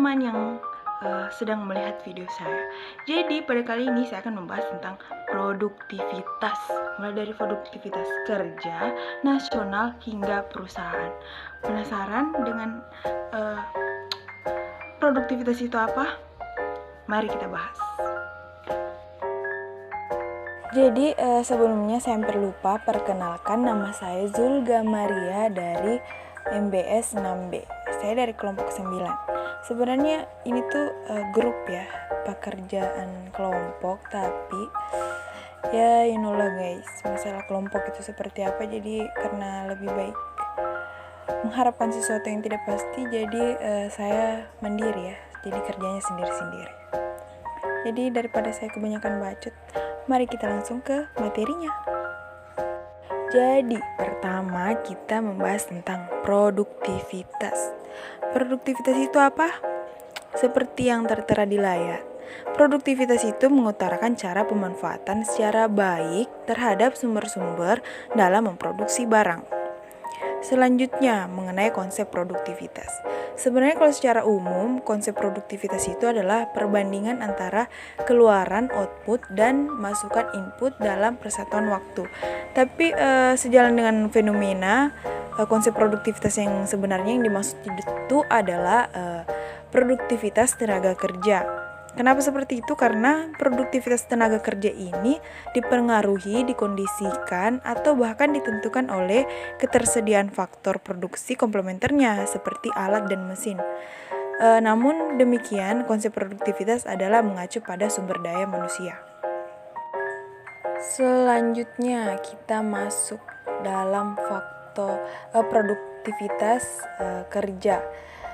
teman-teman yang sedang melihat video saya. Jadi pada kali ini saya akan membahas tentang produktivitas, mulai dari produktivitas kerja, nasional hingga perusahaan. Penasaran dengan produktivitas itu apa? Mari kita bahas. Jadi sebelumnya saya hampir lupa perkenalkan, nama saya Zulga Maria dari MBS 6B. Saya dari kelompok 9. Sebenarnya ini tuh grup ya, pekerjaan kelompok, tapi ya you know lah guys, masalah kelompok itu seperti apa, jadi karena lebih baik mengharapkan sesuatu yang tidak pasti, jadi saya mandiri ya, jadi kerjanya sendiri-sendiri. Jadi daripada saya kebanyakan bacot, mari kita langsung ke materinya. Jadi pertama kita membahas tentang produktivitas. Produktivitas itu apa? Seperti yang tertera di layar, produktivitas itu mengutarakan cara pemanfaatan secara baik terhadap sumber-sumber dalam memproduksi barang. Selanjutnya, mengenai konsep produktivitas. Sebenarnya kalau secara umum, konsep produktivitas itu adalah perbandingan antara keluaran output dan masukan input dalam persatuan waktu. Tapi sejalan dengan fenomena, konsep produktivitas yang sebenarnya yang dimaksud itu adalah produktivitas tenaga kerja. Kenapa seperti itu? Karena produktivitas tenaga kerja ini dipengaruhi, dikondisikan, atau bahkan ditentukan oleh ketersediaan faktor produksi komplementernya seperti alat dan mesin. Namun demikian, konsep produktivitas adalah mengacu pada sumber daya manusia. Selanjutnya kita masuk dalam faktor produktivitas kerja.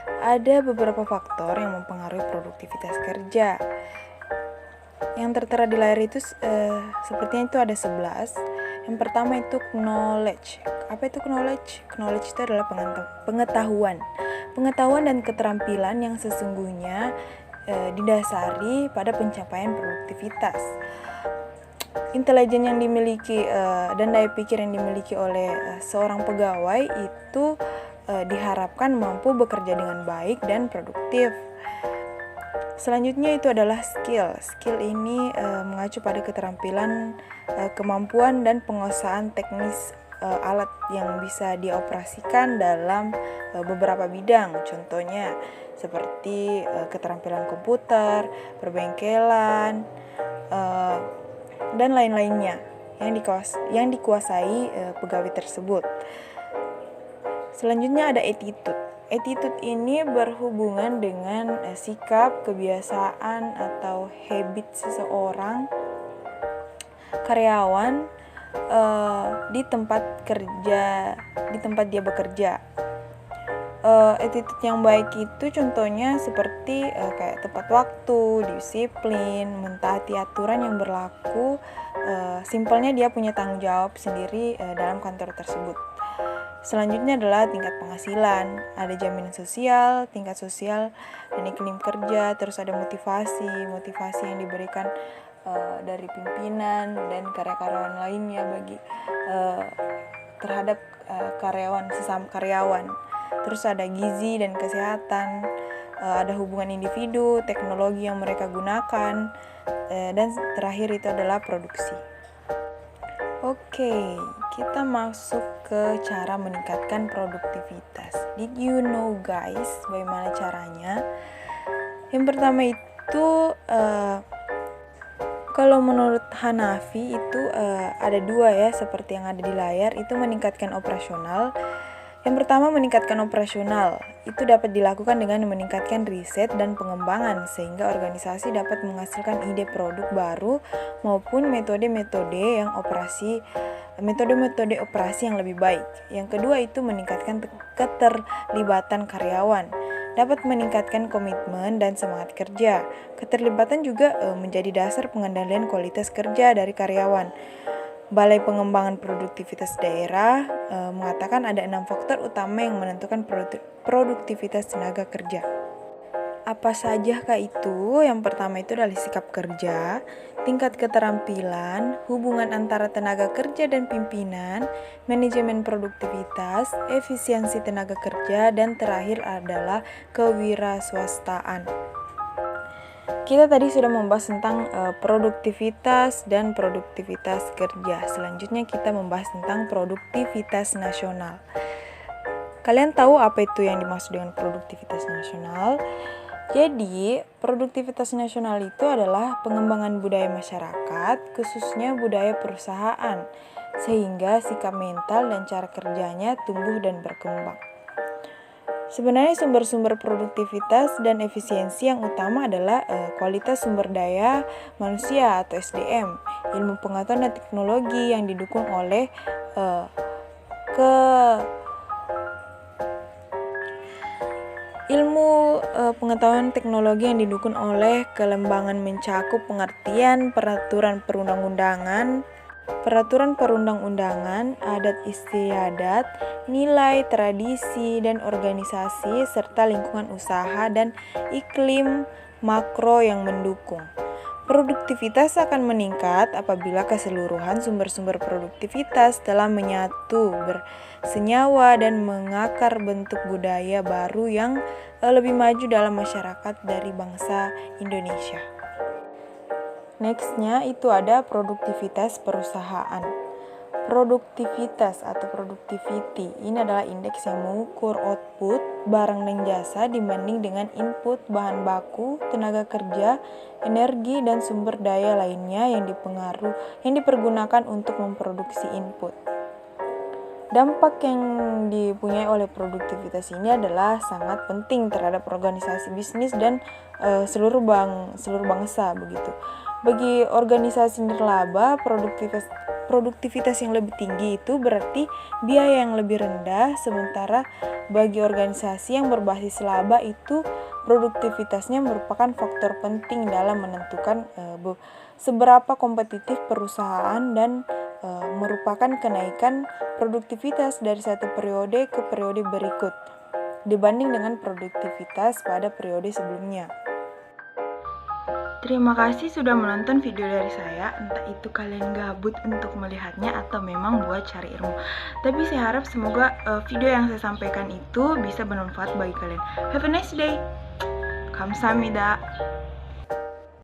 Ada beberapa faktor yang mempengaruhi produktivitas kerja. Yang tertera di layar itu sepertinya itu ada 11. Yang pertama itu knowledge. Apa itu knowledge? Knowledge itu adalah pengetahuan. Pengetahuan dan keterampilan yang sesungguhnya didasari pada pencapaian produktivitas. Intelijen yang dimiliki dan daya pikir yang dimiliki oleh seorang pegawai itu diharapkan mampu bekerja dengan baik dan produktif. Selanjutnya itu adalah skill. Skill ini mengacu pada keterampilan, kemampuan dan penguasaan teknis alat yang bisa dioperasikan dalam beberapa bidang. Contohnya seperti keterampilan komputer, perbengkelan, dan lain-lainnya yang dikuasai pegawai tersebut. Selanjutnya ada attitude. Attitude ini berhubungan dengan sikap, kebiasaan, atau habit seseorang karyawan di tempat dia bekerja. Attitude yang baik itu contohnya seperti kayak tepat waktu, disiplin, mentaati aturan yang berlaku. Simpelnya dia punya tanggung jawab sendiri dalam kantor tersebut. Selanjutnya adalah tingkat penghasilan, ada jaminan sosial, tingkat sosial, dan iklim kerja, terus ada motivasi yang diberikan dari pimpinan dan karyawan lainnya bagi terhadap sesama karyawan. Terus ada gizi dan kesehatan, ada hubungan individu, teknologi yang mereka gunakan, dan terakhir itu adalah produksi. Oke, kita masuk ke cara meningkatkan produktivitas. Did you know guys, bagaimana caranya? Yang pertama itu kalau menurut Hanafi itu ada dua ya, seperti yang ada di layar, itu meningkatkan operasional. Yang pertama, meningkatkan operasional itu dapat dilakukan dengan meningkatkan riset dan pengembangan sehingga organisasi dapat menghasilkan ide produk baru maupun metode-metode operasi yang lebih baik. Yang kedua itu meningkatkan keterlibatan karyawan, dapat meningkatkan komitmen dan semangat kerja. Keterlibatan juga menjadi dasar pengendalian kualitas kerja dari karyawan. Balai Pengembangan Produktivitas Daerah mengatakan ada 6 faktor utama yang menentukan produktivitas tenaga kerja. Apa saja kah itu? Yang pertama itu adalah sikap kerja, tingkat keterampilan, hubungan antara tenaga kerja dan pimpinan, manajemen produktivitas, efisiensi tenaga kerja, dan terakhir adalah kewirausahaan. Kita tadi sudah membahas tentang produktivitas dan produktivitas kerja. Selanjutnya kita membahas tentang produktivitas nasional. Kalian tahu apa itu yang dimaksud dengan produktivitas nasional? Jadi, produktivitas nasional itu adalah pengembangan budaya masyarakat, khususnya budaya perusahaan, sehingga sikap mental dan cara kerjanya tumbuh dan berkembang. Sebenarnya sumber-sumber produktivitas dan efisiensi yang utama adalah kualitas sumber daya manusia atau SDM, ilmu pengetahuan dan teknologi yang didukung oleh pengetahuan teknologi yang didukung oleh kelembangan mencakup pengertian peraturan perundang-undangan, adat istiadat, nilai, tradisi, dan organisasi, serta lingkungan usaha dan iklim makro yang mendukung. Produktivitas akan meningkat apabila keseluruhan sumber-sumber produktivitas telah menyatu, bersenyawa, dan mengakar bentuk budaya baru yang lebih maju dalam masyarakat dari bangsa Indonesia. Nextnya itu ada produktivitas perusahaan. Produktivitas atau productivity ini adalah indeks yang mengukur output barang dan jasa dibanding dengan input bahan baku, tenaga kerja, energi, dan sumber daya lainnya yang dipergunakan untuk memproduksi input. Dampak yang dipunyai oleh produktivitas ini adalah sangat penting terhadap organisasi bisnis dan seluruh bangsa begitu. Bagi organisasi nirlaba, produktivitas yang lebih tinggi itu berarti biaya yang lebih rendah, sementara bagi organisasi yang berbasis laba itu produktivitasnya merupakan faktor penting dalam menentukan seberapa kompetitif perusahaan dan merupakan kenaikan produktivitas dari satu periode ke periode berikut dibanding dengan produktivitas pada periode sebelumnya. Terima kasih sudah menonton video dari saya, entah itu kalian gabut untuk melihatnya atau memang buat cari ilmu. Tapi saya harap semoga video yang saya sampaikan itu bisa bermanfaat bagi kalian. Have a nice day. Kamsahamnida.